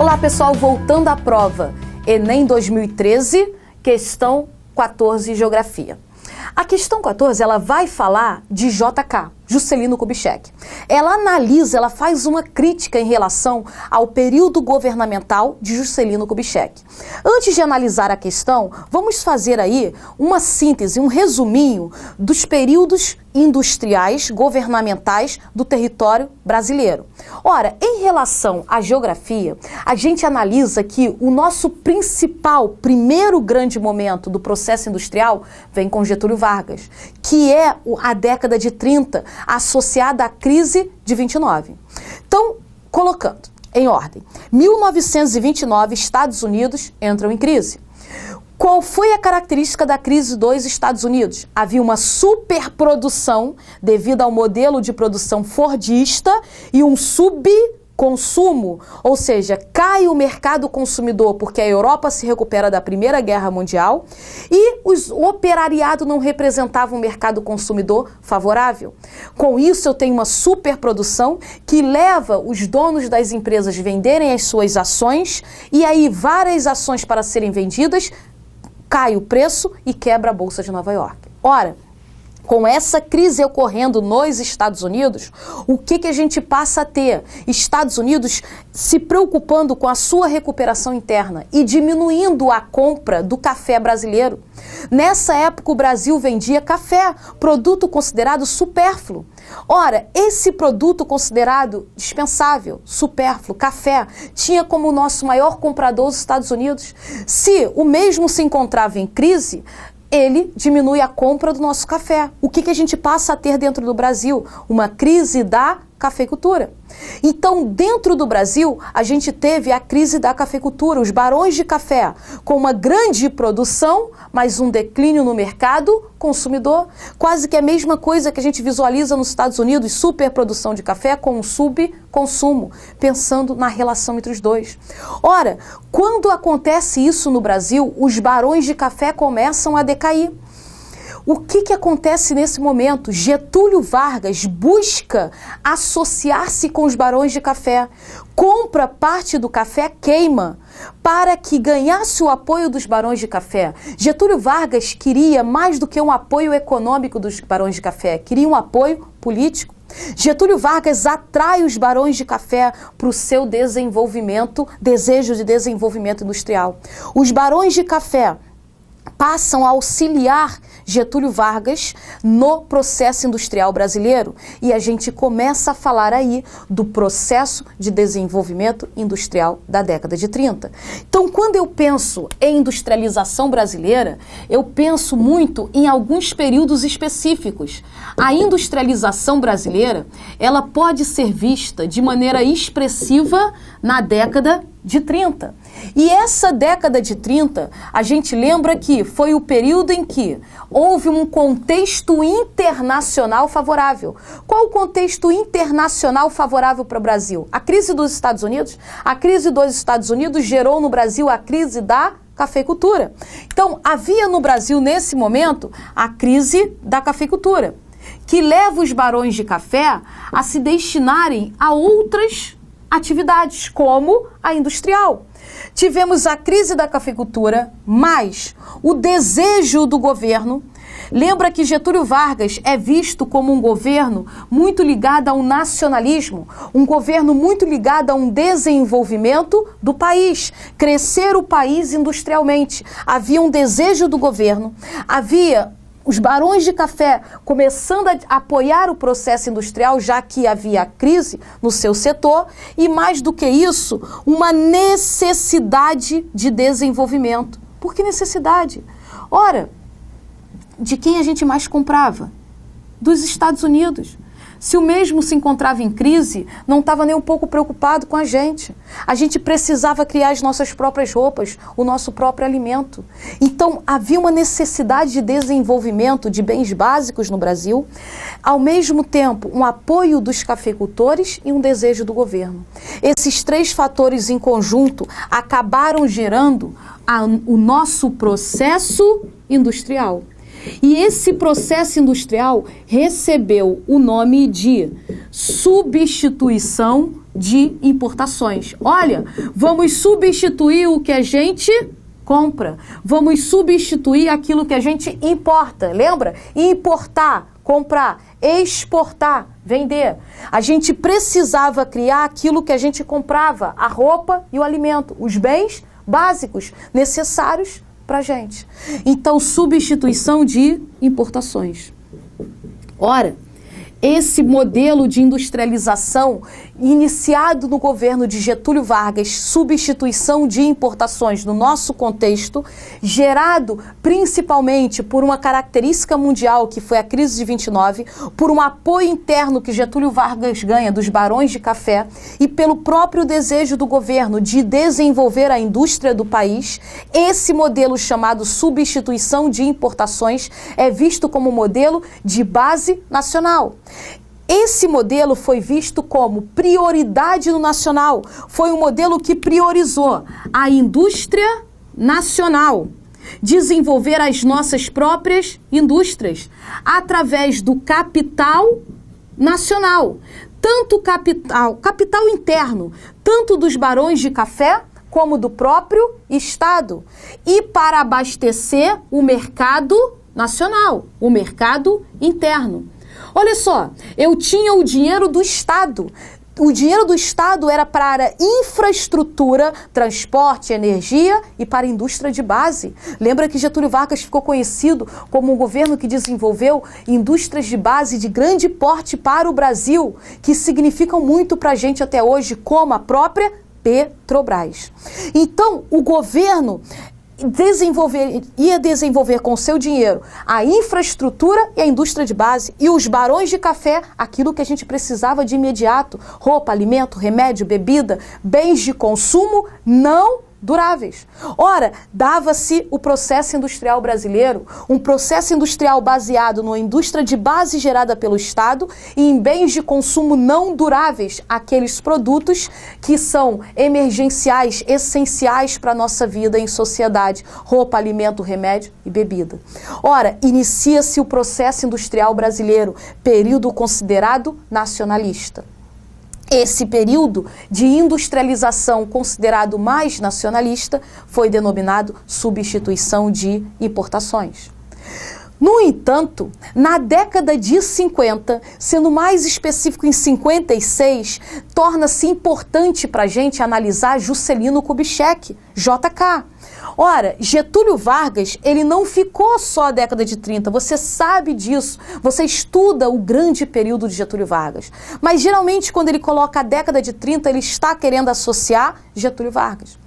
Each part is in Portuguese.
Olá pessoal, voltando à prova, Enem 2013, questão 14, Geografia. A questão 14, ela vai falar de JK, Juscelino Kubitschek. Ela analisa, ela faz uma crítica em relação ao período governamental de Juscelino Kubitschek. Antes de analisar a questão, vamos fazer aí uma síntese, um resuminho dos períodos industriais, governamentais do território brasileiro. Ora, em relação à geografia, a gente analisa que o nosso primeiro grande momento do processo industrial vem com Getúlio Vargas, que é a década de 30, associada à crise de 29. Então, colocando em ordem, 1929, Estados Unidos entram em crise. Qual foi a característica da crise dos Estados Unidos? Havia uma superprodução devido ao modelo de produção fordista e um subconsumo, ou seja, cai o mercado consumidor porque a Europa se recupera da Primeira Guerra Mundial e o operariado não representava um mercado consumidor favorável. Com isso, eu tenho uma superprodução que leva os donos das empresas a venderem as suas ações e aí várias ações para serem vendidas, cai o preço e quebra a Bolsa de Nova York. Ora, com essa crise ocorrendo nos Estados Unidos, o que a gente passa a ter? Estados Unidos se preocupando com a sua recuperação interna e diminuindo a compra do café brasileiro. Nessa época, o Brasil vendia café, produto considerado supérfluo. Ora, esse produto considerado dispensável, supérfluo, café, tinha como nosso maior comprador os Estados Unidos. Se o mesmo se encontrava em crise, ele diminui a compra do nosso café. O que a gente passa a ter dentro do Brasil? Uma crise da cafeicultura. Então, dentro do Brasil, a gente teve a crise da cafeicultura, os barões de café, com uma grande produção, mas um declínio no mercado consumidor. Quase que a mesma coisa que a gente visualiza nos Estados Unidos, superprodução de café com um subconsumo, pensando na relação entre os dois. Ora, quando acontece isso no Brasil, os barões de café começam a decair. O que acontece nesse momento? Getúlio Vargas busca associar-se com os barões de café, compra parte do café, queima, para que ganhasse o apoio dos barões de café. Getúlio Vargas queria mais do que um apoio econômico dos barões de café, queria um apoio político. Getúlio Vargas atrai os barões de café para o seu desenvolvimento, desejo de desenvolvimento industrial. Os barões de café passam a auxiliar Getúlio Vargas no processo industrial brasileiro e a gente começa a falar aí do processo de desenvolvimento industrial da década de 30. Então, quando eu penso em industrialização brasileira, eu penso muito em alguns períodos específicos. A industrialização brasileira, ela pode ser vista de maneira expressiva na década de 30. E essa década de 30, a gente lembra que foi o período em que houve um contexto internacional favorável. Qual o contexto internacional favorável para o Brasil? A crise dos Estados Unidos? A crise dos Estados Unidos gerou no Brasil a crise da cafeicultura. Então, havia no Brasil, nesse momento, a crise da cafeicultura, que leva os barões de café a se destinarem a outras atividades, como a industrial. Tivemos a crise da cafeicultura, mais o desejo do governo. Lembra que Getúlio Vargas é visto como um governo muito ligado ao nacionalismo, um governo muito ligado a um desenvolvimento do país, crescer o país industrialmente. Havia um desejo do governo, havia os barões de café começando a apoiar o processo industrial, já que havia crise no seu setor, e mais do que isso, uma necessidade de desenvolvimento. Por que necessidade? Ora, de quem a gente mais comprava? Dos Estados Unidos. Se o mesmo se encontrava em crise, não estava nem um pouco preocupado com a gente. A gente precisava criar as nossas próprias roupas, o nosso próprio alimento. Então, havia uma necessidade de desenvolvimento de bens básicos no Brasil, ao mesmo tempo, um apoio dos cafeicultores e um desejo do governo. Esses três fatores em conjunto acabaram gerando o nosso processo industrial. E esse processo industrial recebeu o nome de substituição de importações. Olha, vamos substituir o que a gente compra, vamos substituir aquilo que a gente importa. Lembra? Importar, comprar, exportar, vender. A gente precisava criar aquilo que a gente comprava, a roupa e o alimento, os bens básicos necessários para a gente. Então, substituição de importações. Ora, esse modelo de industrialização iniciado no governo de Getúlio Vargas, substituição de importações no nosso contexto, gerado principalmente por uma característica mundial que foi a crise de 29, por um apoio interno que Getúlio Vargas ganha dos barões de café e pelo próprio desejo do governo de desenvolver a indústria do país, esse modelo chamado substituição de importações é visto como modelo de base nacional. Esse modelo foi visto como prioridade no nacional. Foi um modelo que priorizou a indústria nacional, desenvolver as nossas próprias indústrias através do capital nacional. Tanto capital interno, tanto dos barões de café como do próprio Estado. E para abastecer o mercado nacional, o mercado interno. Olha só, eu tinha o dinheiro do Estado. O dinheiro do Estado era para infraestrutura, transporte, energia e para a indústria de base. Lembra que Getúlio Vargas ficou conhecido como um governo que desenvolveu indústrias de base de grande porte para o Brasil, que significam muito para a gente até hoje, como a própria Petrobras. Então, o governo ia desenvolver com seu dinheiro a infraestrutura e a indústria de base e os barões de café, aquilo que a gente precisava de imediato, roupa, alimento, remédio, bebida, bens de consumo não duráveis. Ora, dava-se o processo industrial brasileiro, um processo industrial baseado numa indústria de base gerada pelo Estado e em bens de consumo não duráveis, aqueles produtos que são emergenciais, essenciais para a nossa vida em sociedade, roupa, alimento, remédio e bebida. Ora, inicia-se o processo industrial brasileiro, período considerado nacionalista. Esse período de industrialização considerado mais nacionalista foi denominado substituição de importações. No entanto, na década de 50, sendo mais específico em 56, torna-se importante para a gente analisar Juscelino Kubitschek, JK. Ora, Getúlio Vargas, ele não ficou só a década de 30, você sabe disso, você estuda o grande período de Getúlio Vargas. Mas geralmente quando ele coloca a década de 30, ele está querendo associar Getúlio Vargas.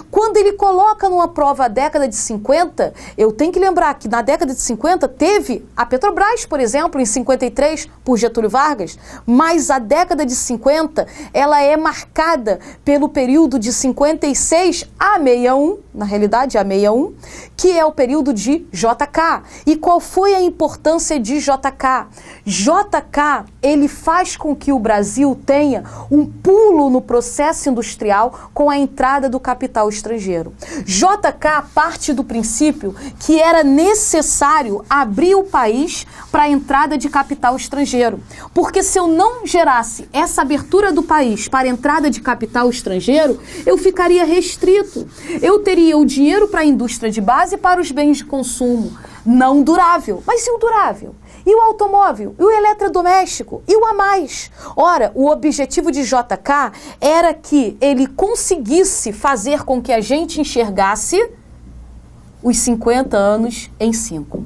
Quando ele coloca numa prova a década de 50, eu tenho que lembrar que na década de 50 teve a Petrobras, por exemplo, em 53, por Getúlio Vargas, mas a década de 50, ela é marcada pelo período de 56 a 61, na realidade a 61, que é o período de JK. E qual foi a importância de JK? JK, ele faz com que o Brasil tenha um pulo no processo industrial com a entrada do capital estrangeiro. JK parte do princípio que era necessário abrir o país para a entrada de capital estrangeiro. Porque se eu não gerasse essa abertura do país para a entrada de capital estrangeiro, eu ficaria restrito. Eu teria o dinheiro para a indústria de base e para os bens de consumo não durável. Mas e o durável? E o automóvel? E o eletrodoméstico? E o a mais? Ora, o objetivo de JK era que ele conseguisse fazer com que a gente enxergasse os 50 anos em 5.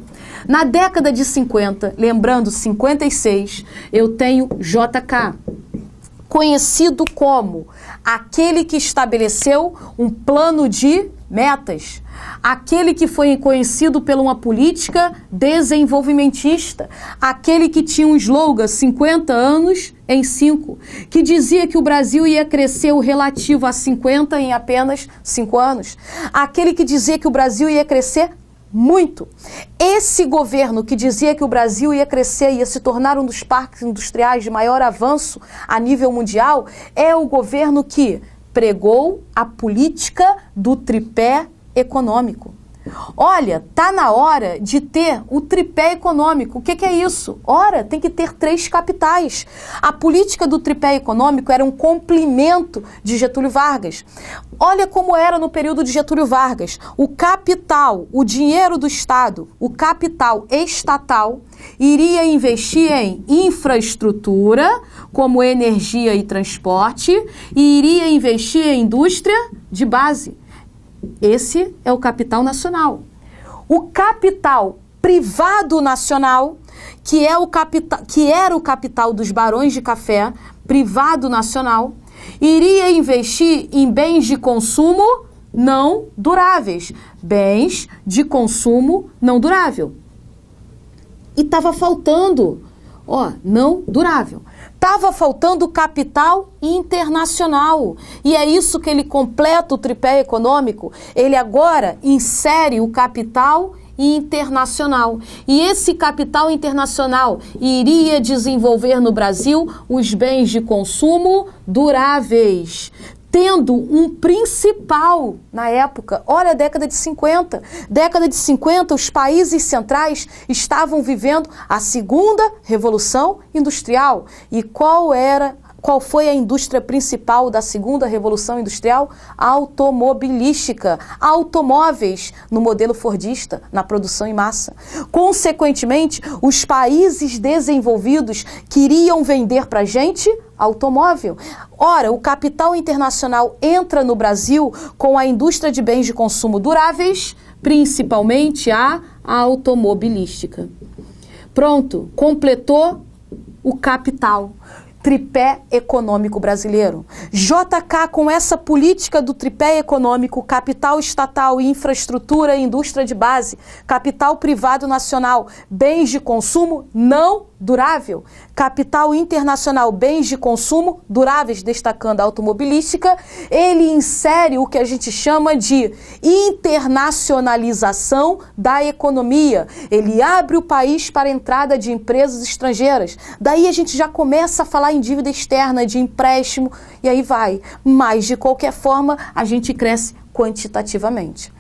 Na década de 50, lembrando 56, eu tenho JK, conhecido como aquele que estabeleceu um plano de metas, aquele que foi conhecido por uma política desenvolvimentista, aquele que tinha um slogan 50 anos em 5, que dizia que o Brasil ia crescer o relativo a 50 em apenas 5 anos, aquele que dizia que o Brasil ia crescer muito. Esse governo que dizia que o Brasil ia crescer, ia se tornar um dos parques industriais de maior avanço a nível mundial, é o governo que pregou a política do tripé econômico. Olha, tá na hora de ter o tripé econômico. O que é isso? Ora, tem que ter 3 capitais. A política do tripé econômico era um complemento de Getúlio Vargas. Olha como era no período de Getúlio Vargas. O capital, o dinheiro do Estado, o capital estatal, iria investir em infraestrutura, como energia e transporte, e iria investir em indústria de base. Esse é o capital nacional. O capital privado nacional, que era o capital dos barões de café, privado nacional, iria investir em bens de consumo não duráveis. Bens de consumo não durável. E estava faltando, não durável. Estava faltando capital internacional. E é isso que ele completa o tripé econômico. Ele agora insere o capital internacional. E esse capital internacional iria desenvolver no Brasil os bens de consumo duráveis, tendo um principal na época. Olha a década de 50. Década de 50, os países centrais estavam vivendo a segunda revolução industrial. E qual foi a indústria principal da segunda revolução industrial? Automobilística. Automóveis no modelo fordista, na produção em massa. Consequentemente, os países desenvolvidos queriam vender para a gente automóvel. Ora, o capital internacional entra no Brasil com a indústria de bens de consumo duráveis, principalmente a automobilística. Pronto, completou o capital. Tripé econômico brasileiro. JK, com essa política do tripé econômico, capital estatal e infraestrutura e indústria de base, capital privado nacional, bens de consumo não durável, capital internacional, bens de consumo duráveis, destacando a automobilística, ele insere o que a gente chama de internacionalização da economia. Ele abre o país para a entrada de empresas estrangeiras. Daí a gente já começa a falar em dívida externa, de empréstimo, e aí vai. Mas, de qualquer forma, a gente cresce quantitativamente.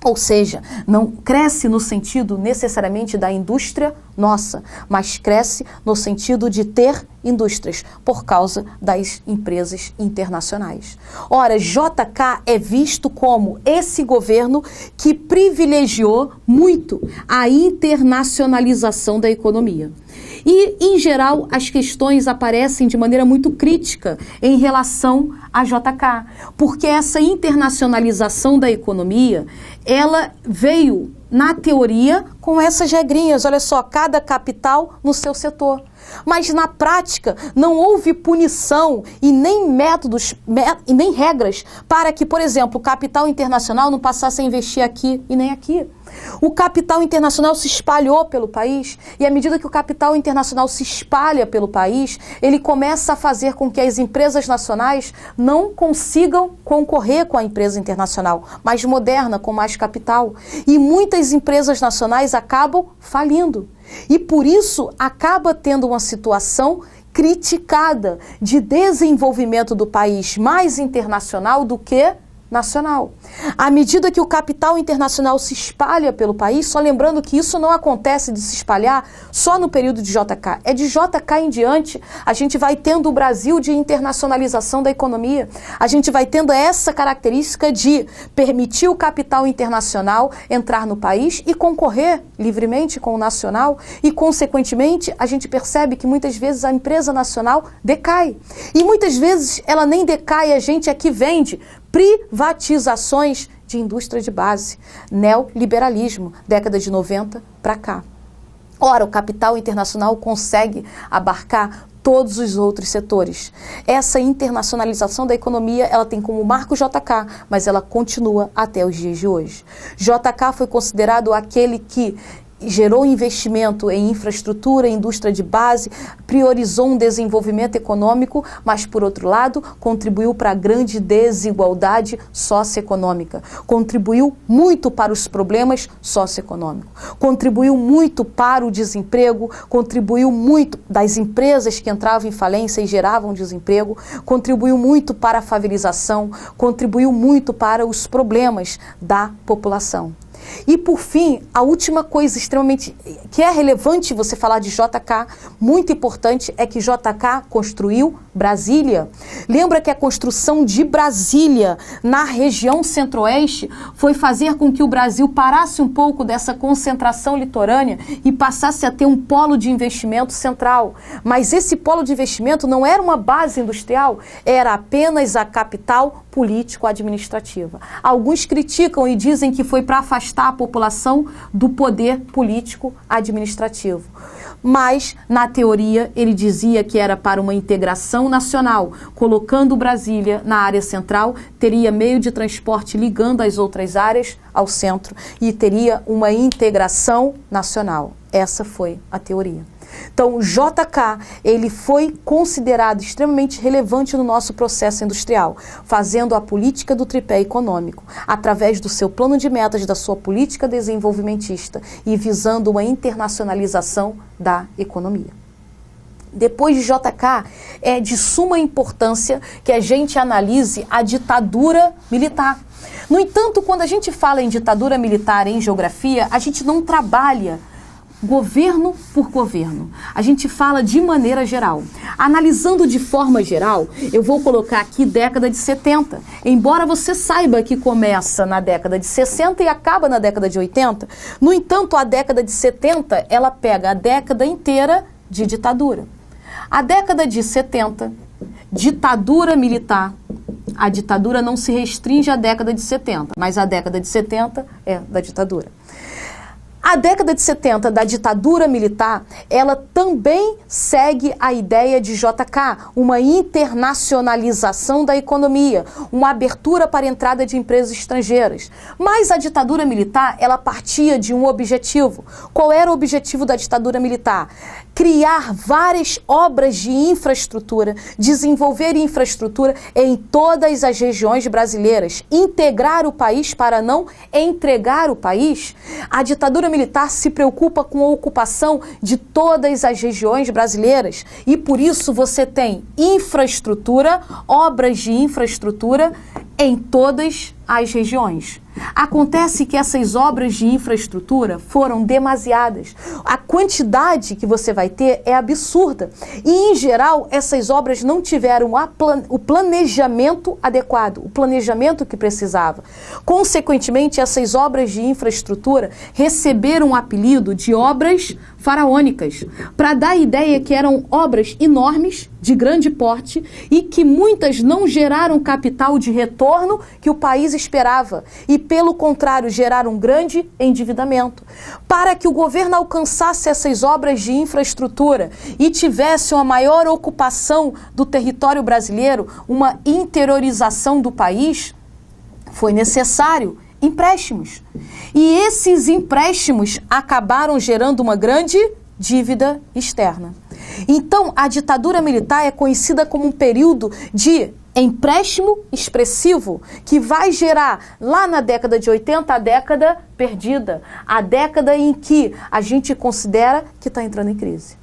Ou seja, não cresce no sentido necessariamente da indústria nossa, mas cresce no sentido de ter indústrias, por causa das empresas internacionais. Ora, JK é visto como esse governo que privilegiou muito a internacionalização da economia. E, em geral, as questões aparecem de maneira muito crítica em relação a JK, porque essa internacionalização da economia, ela veio, na teoria, com essas regrinhas. Olha só, cada capital no seu setor. Mas, na prática, não houve punição e nem métodos e nem regras para que, por exemplo, o capital internacional não passasse a investir aqui e nem aqui. O capital internacional se espalhou pelo país e, à medida que o capital internacional se espalha pelo país, ele começa a fazer com que as empresas nacionais não consigam concorrer com a empresa internacional, mais moderna, com mais capital. E muitas empresas nacionais acabam falindo. E, por isso, acaba tendo uma situação criticada de desenvolvimento do país mais internacional do que nacional. À medida que o capital internacional se espalha pelo país, só lembrando que isso não acontece de se espalhar só no período de JK, é de JK em diante, a gente vai tendo o Brasil de internacionalização da economia, a gente vai tendo essa característica de permitir o capital internacional entrar no país e concorrer livremente com o nacional e, consequentemente, a gente percebe que muitas vezes a empresa nacional decai. E muitas vezes ela nem decai, a gente é que vende privatizações de indústria de base, neoliberalismo, década de 90 para cá. Ora, o capital internacional consegue abarcar todos os outros setores. Essa internacionalização da economia, ela tem como marco JK, mas ela continua até os dias de hoje. JK foi considerado aquele que gerou investimento em infraestrutura, indústria de base, priorizou um desenvolvimento econômico, mas, por outro lado, contribuiu para a grande desigualdade socioeconômica, contribuiu muito para os problemas socioeconômicos, contribuiu muito para o desemprego, contribuiu muito das empresas que entravam em falência e geravam desemprego, contribuiu muito para a favelização, contribuiu muito para os problemas da população. E por fim, a última coisa extremamente que é relevante você falar de JK, muito importante, é que JK construiu Brasília. Lembra que a construção de Brasília na região centro-oeste foi fazer com que o Brasil parasse um pouco dessa concentração litorânea e passasse a ter um polo de investimento central. Mas esse polo de investimento não era uma base industrial, era apenas a capital político-administrativa. Alguns criticam e dizem que foi para afastar a população do poder político-administrativo. Mas, na teoria, ele dizia que era para uma integração nacional, colocando Brasília na área central, teria meio de transporte ligando as outras áreas ao centro e teria uma integração nacional. Essa foi a teoria. Então, o JK, ele foi considerado extremamente relevante no nosso processo industrial, fazendo a política do tripé econômico, através do seu plano de metas, da sua política desenvolvimentista e visando uma internacionalização da economia. Depois de JK, é de suma importância que a gente analise a ditadura militar. No entanto, quando a gente fala em ditadura militar em geografia, a gente não trabalha governo por governo. A gente fala de maneira geral. Analisando de forma geral, eu vou colocar aqui década de 70. Embora você saiba que começa na década de 60 e acaba na década de 80, no entanto, a década de 70, ela pega a década inteira de ditadura. A década de 70, ditadura militar. A ditadura não se restringe à década de 70, mas a década de 70 é da ditadura. A década de 70 da ditadura militar, ela também segue a ideia de JK, uma internacionalização da economia, uma abertura para a entrada de empresas estrangeiras. Mas a ditadura militar, ela partia de um objetivo. Qual era o objetivo da ditadura militar? Criar várias obras de infraestrutura, desenvolver infraestrutura em todas as regiões brasileiras, integrar o país para não entregar o país. A ditadura militar se preocupa com a ocupação de todas as regiões brasileiras e por isso você tem infraestrutura, obras de infraestrutura em todas as regiões. Acontece que essas obras de infraestrutura foram demasiadas. A quantidade que você vai ter é absurda. E, em geral, essas obras não tiveram o planejamento adequado, o planejamento que precisava. Consequentemente, essas obras de infraestrutura receberam o apelido de obras faraônicas, para dar a ideia que eram obras enormes, de grande porte, e que muitas não geraram capital de retorno que o país esperava, e pelo contrário, geraram um grande endividamento. Para que o governo alcançasse essas obras de infraestrutura e tivesse uma maior ocupação do território brasileiro, uma interiorização do país, foi necessário empréstimos. E esses empréstimos acabaram gerando uma grande dívida externa. Então, a ditadura militar é conhecida como um período de empréstimo expressivo que vai gerar, lá na década de 80, a década perdida, a década em que a gente considera que está entrando em crise,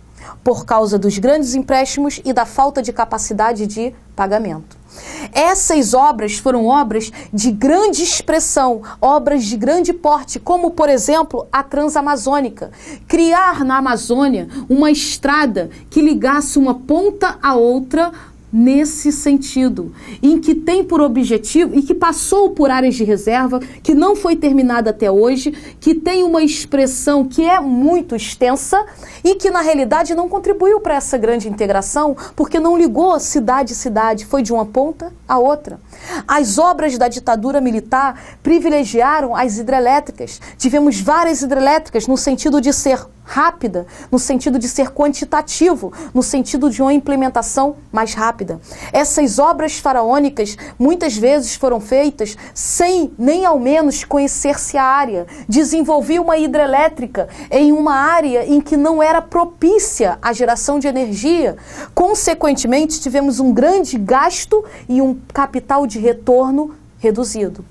por causa dos grandes empréstimos e da falta de capacidade de pagamento. Essas obras foram obras de grande expressão, obras de grande porte, como, por exemplo, a Transamazônica. Criar na Amazônia uma estrada que ligasse uma ponta à outra nesse sentido, em que tem por objetivo e que passou por áreas de reserva, que não foi terminada até hoje, que tem uma expressão que é muito extensa e que na realidade não contribuiu para essa grande integração, porque não ligou cidade a cidade, foi de uma ponta a outra. As obras da ditadura militar privilegiaram as hidrelétricas. Tivemos várias hidrelétricas no sentido de ser rápida, no sentido de ser quantitativo, no sentido de uma implementação mais rápida. Essas obras faraônicas muitas vezes foram feitas sem nem ao menos conhecer-se a área. Desenvolvi uma hidrelétrica em uma área em que não era propícia à geração de energia. Consequentemente, tivemos um grande gasto e um capital de retorno reduzido.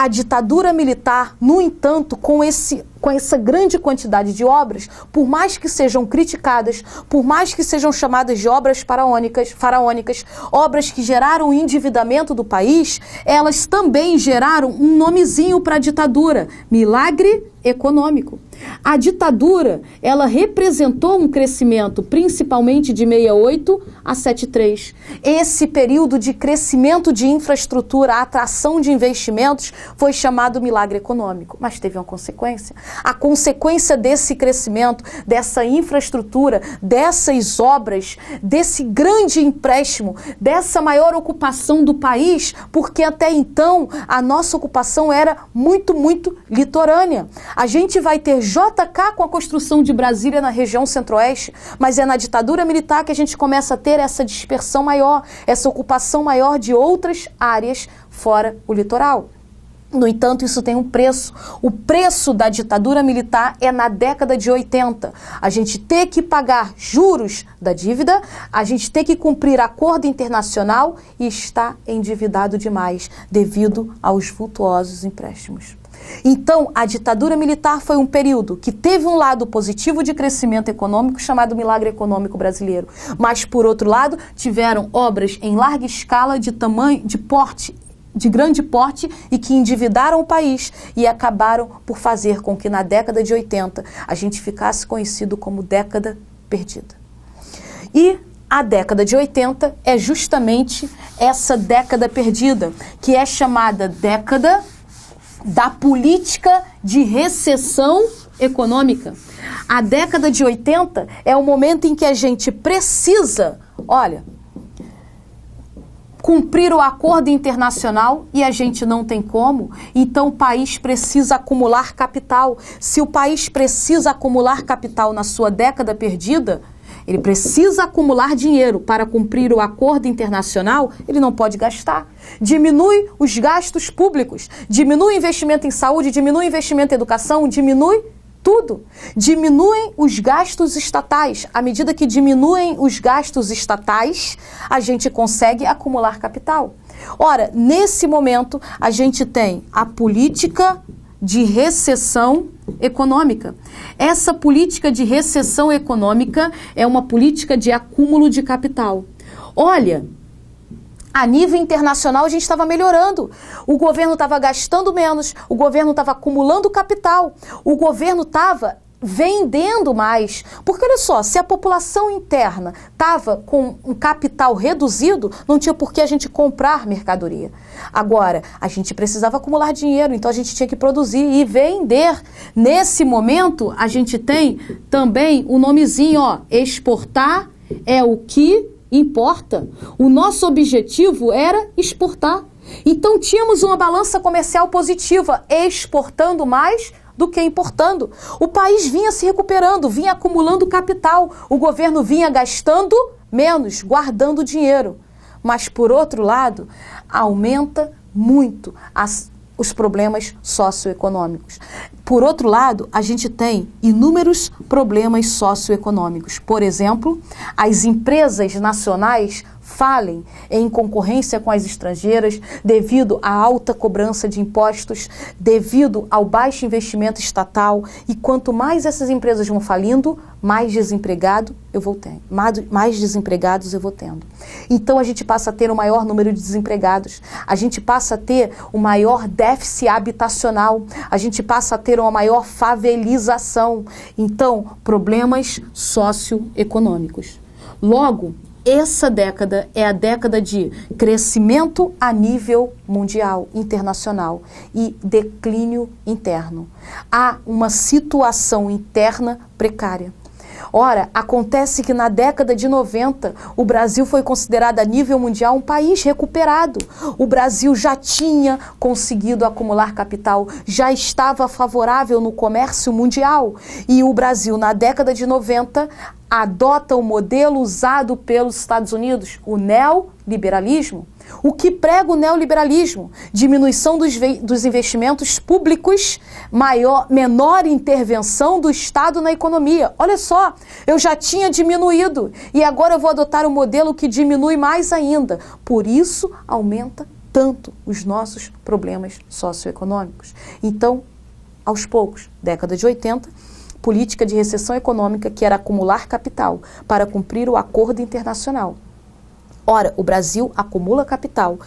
A ditadura militar, no entanto, com essa grande quantidade de obras, por mais que sejam criticadas, por mais que sejam chamadas de obras faraônicas, obras que geraram o endividamento do país, elas também geraram um nomezinho para a ditadura: milagre econômico. A ditadura, ela representou um crescimento principalmente de 68 a 73. Esse período de crescimento de infraestrutura, atração de investimentos, foi chamado milagre econômico, mas teve uma consequência. A consequência desse crescimento, dessa infraestrutura, dessas obras, desse grande empréstimo, dessa maior ocupação do país, porque até então a nossa ocupação era muito, muito litorânea. A gente vai ter JK com a construção de Brasília na região centro-oeste, mas é na ditadura militar que a gente começa a ter essa dispersão maior, essa ocupação maior de outras áreas fora o litoral. No entanto, isso tem um preço. O preço da ditadura militar é na década de 80. A gente ter que pagar juros da dívida, a gente ter que cumprir acordo internacional e está endividado demais devido aos vultuosos empréstimos. Então, a ditadura militar foi um período que teve um lado positivo de crescimento econômico, chamado milagre econômico brasileiro. Mas, por outro lado, tiveram obras em larga escala, de grande porte e que endividaram o país e acabaram por fazer com que na década de 80 a gente ficasse conhecido como década perdida. E a década de 80 é justamente essa década perdida, que é chamada década da política de recessão econômica. A década de 80 é o momento em que a gente precisa, cumprir o acordo internacional e a gente não tem como, então o país precisa acumular capital. Se o país precisa acumular capital na sua década perdida, ele precisa acumular dinheiro para cumprir o acordo internacional, ele não pode gastar. Diminui os gastos públicos, diminui o investimento em saúde, diminui o investimento em educação, diminui tudo. Diminuem os gastos estatais. À medida que diminuem os gastos estatais, a gente consegue acumular capital. Ora, nesse momento, a gente tem a política de recessão econômica. Essa política de recessão econômica é uma política de acúmulo de capital. Olha, a nível internacional a gente estava melhorando. O governo estava gastando menos, o governo estava acumulando capital, o governo estava vendendo mais. Porque olha só, se a população interna estava com um capital reduzido, não tinha por que a gente comprar mercadoria. Agora, a gente precisava acumular dinheiro, então a gente tinha que produzir e vender. Nesse momento, a gente tem também o nomezinho, exportar é o que importa. O nosso objetivo era exportar. Então tínhamos uma balança comercial positiva, exportando mais do que importando. O país vinha se recuperando, vinha acumulando capital. O governo vinha gastando menos, guardando dinheiro. Mas, por outro lado, aumenta muito os problemas socioeconômicos. Por outro lado, a gente tem inúmeros problemas socioeconômicos. Por exemplo, as empresas nacionais falem em concorrência com as estrangeiras devido à alta cobrança de impostos, devido ao baixo investimento estatal, e quanto mais essas empresas vão falindo, mais desempregados eu vou tendo. Então a gente passa a ter o maior número de desempregados, a gente passa a ter o maior déficit habitacional, a gente passa a ter uma maior favelização. Então, problemas socioeconômicos. Logo, essa década é a década de crescimento a nível mundial, internacional, e declínio interno. Há uma situação interna precária. Ora, acontece que na década de 90, o Brasil foi considerado a nível mundial um país recuperado. O Brasil já tinha conseguido acumular capital, já estava favorável no comércio mundial. E o Brasil, na década de 90, adota o modelo usado pelos Estados Unidos, o neoliberalismo. O que prega o neoliberalismo? Diminuição dos investimentos públicos, menor intervenção do Estado na economia. Olha só, eu já tinha diminuído e agora eu vou adotar um modelo que diminui mais ainda. Por isso, aumenta tanto os nossos problemas socioeconômicos. Então, aos poucos, década de 80, política de recessão econômica que era acumular capital para cumprir o acordo internacional. Ora, o Brasil acumula capital,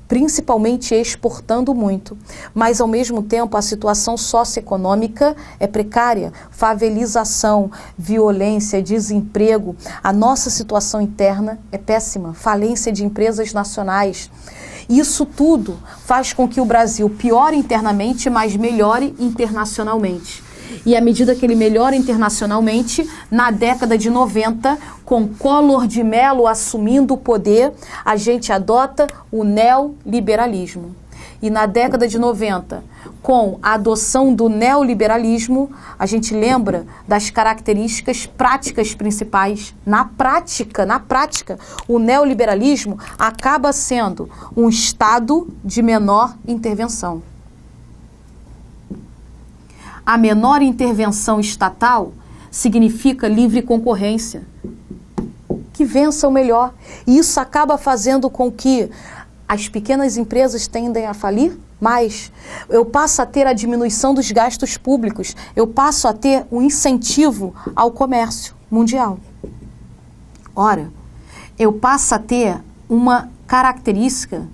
principalmente exportando muito, mas ao mesmo tempo a situação socioeconômica é precária, favelização, violência, desemprego, a nossa situação interna é péssima, falência de empresas nacionais. Isso tudo faz com que o Brasil piore internamente, mas melhore internacionalmente. E à medida que ele melhora internacionalmente, na década de 90, com Collor de Mello assumindo o poder, a gente adota o neoliberalismo. E na década de 90, com a adoção do neoliberalismo, a gente lembra das características práticas principais. Na prática, o neoliberalismo acaba sendo um Estado de menor intervenção. A menor intervenção estatal significa livre concorrência, que vença o melhor. E isso acaba fazendo com que as pequenas empresas tendem a falir mais. Eu passo a ter a diminuição dos gastos públicos, eu passo a ter um incentivo ao comércio mundial. Ora, eu passo a ter uma característica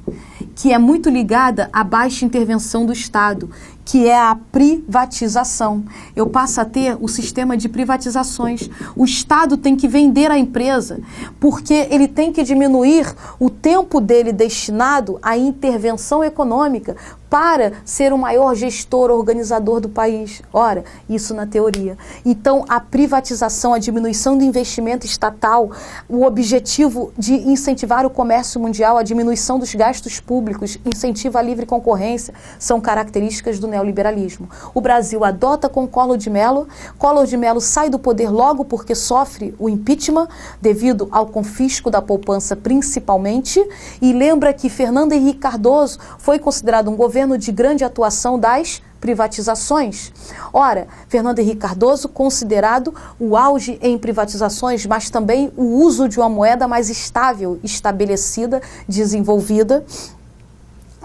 que é muito ligada à baixa intervenção do Estado, que é a privatização. Eu passo a ter o sistema de privatizações. O Estado tem que vender a empresa, porque ele tem que diminuir o tempo dele destinado à intervenção econômica para ser o maior gestor, organizador do país. Ora, isso na teoria. Então, a privatização, a diminuição do investimento estatal, o objetivo de incentivar o comércio mundial, a diminuição dos gastos públicos, incentivo à livre concorrência, são características do neoliberalismo. O Brasil adota com Collor de Mello. Collor de Mello sai do poder logo porque sofre o impeachment, devido ao confisco da poupança principalmente, e lembra que Fernando Henrique Cardoso foi considerado um governo de grande atuação das privatizações. Ora, Fernando Henrique Cardoso considerado o auge em privatizações, mas também o uso de uma moeda mais estável, estabelecida, desenvolvida,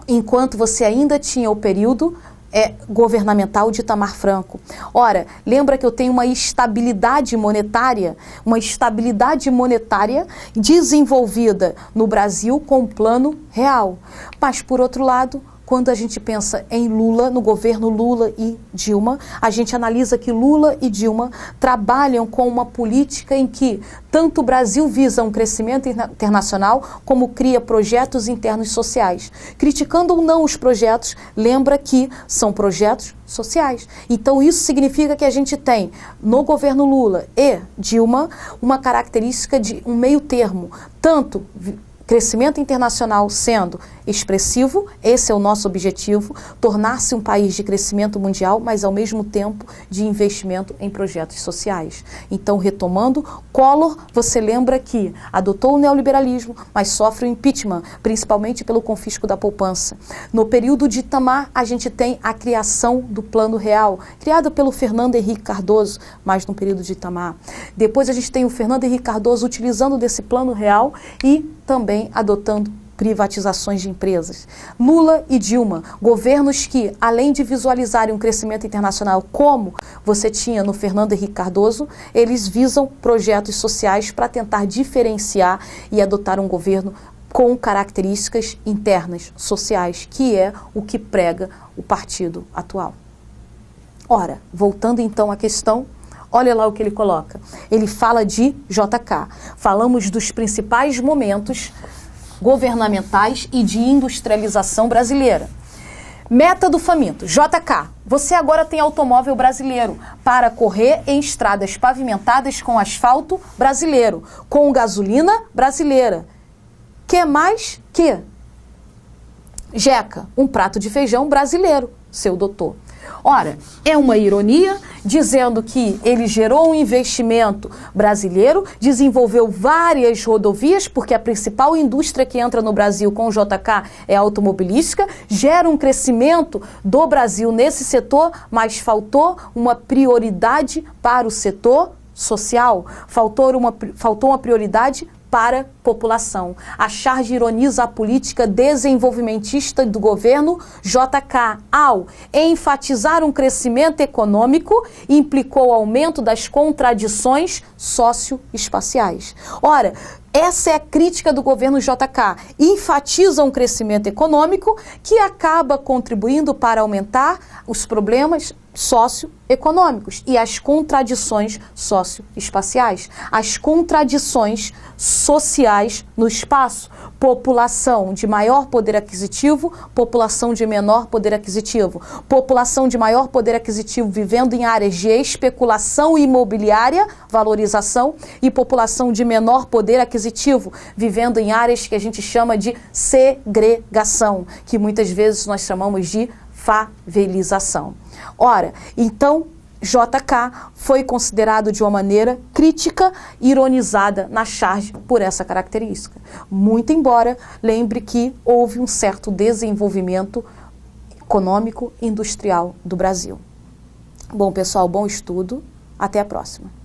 enquanto você ainda tinha o período governamental de Itamar Franco. Ora, lembra que eu tenho uma estabilidade monetária desenvolvida no Brasil com o Plano Real. Mas, por outro lado, quando a gente pensa em Lula, no governo Lula e Dilma, a gente analisa que Lula e Dilma trabalham com uma política em que tanto o Brasil visa um crescimento internacional, como cria projetos internos sociais. Criticando ou não os projetos, lembra que são projetos sociais. Então isso significa que a gente tem, no governo Lula e Dilma, uma característica de um meio termo, tanto crescimento internacional sendo expressivo, esse é o nosso objetivo, tornar-se um país de crescimento mundial, mas ao mesmo tempo de investimento em projetos sociais. Então, retomando, Collor, você lembra que adotou o neoliberalismo, mas sofre o impeachment, principalmente pelo confisco da poupança. No período de Itamar, a gente tem a criação do Plano Real, criado pelo Fernando Henrique Cardoso, mas no período de Itamar. Depois a gente tem o Fernando Henrique Cardoso utilizando desse Plano Real e também adotando privatizações de empresas. Lula e Dilma, governos que, além de visualizarem um crescimento internacional como você tinha no Fernando Henrique Cardoso, eles visam projetos sociais para tentar diferenciar e adotar um governo com características internas, sociais, que é o que prega o partido atual. Ora, voltando então à questão, olha lá o que ele coloca. Ele fala de JK. Falamos dos principais momentos governamentais e de industrialização brasileira. Meta do faminto, JK. Você agora tem automóvel brasileiro para correr em estradas pavimentadas com asfalto brasileiro, com gasolina brasileira. Que mais que? Jeca, um prato de feijão brasileiro, seu doutor. Ora, é uma ironia, dizendo que ele gerou um investimento brasileiro, desenvolveu várias rodovias, porque a principal indústria que entra no Brasil com o JK é a automobilística, gera um crescimento do Brasil nesse setor, mas faltou uma prioridade para o setor social, faltou uma prioridade para a população. A charge ironiza a política desenvolvimentista do governo JK ao enfatizar um crescimento econômico, implicou o aumento das contradições socioespaciais. Ora, essa é a crítica do governo JK. Enfatiza um crescimento econômico que acaba contribuindo para aumentar os problemas socioeconômicos e as contradições socioespaciais, as contradições sociais no espaço. População de maior poder aquisitivo, população de menor poder aquisitivo. População de maior poder aquisitivo vivendo em áreas de especulação imobiliária, valorização, e população de menor poder aquisitivo vivendo em áreas que a gente chama de segregação, que muitas vezes nós chamamos de favelização. Ora, então, JK foi considerado de uma maneira crítica, ironizada na charge por essa característica. Muito embora, lembre que houve um certo desenvolvimento econômico e industrial do Brasil. Bom, pessoal, bom estudo. Até a próxima.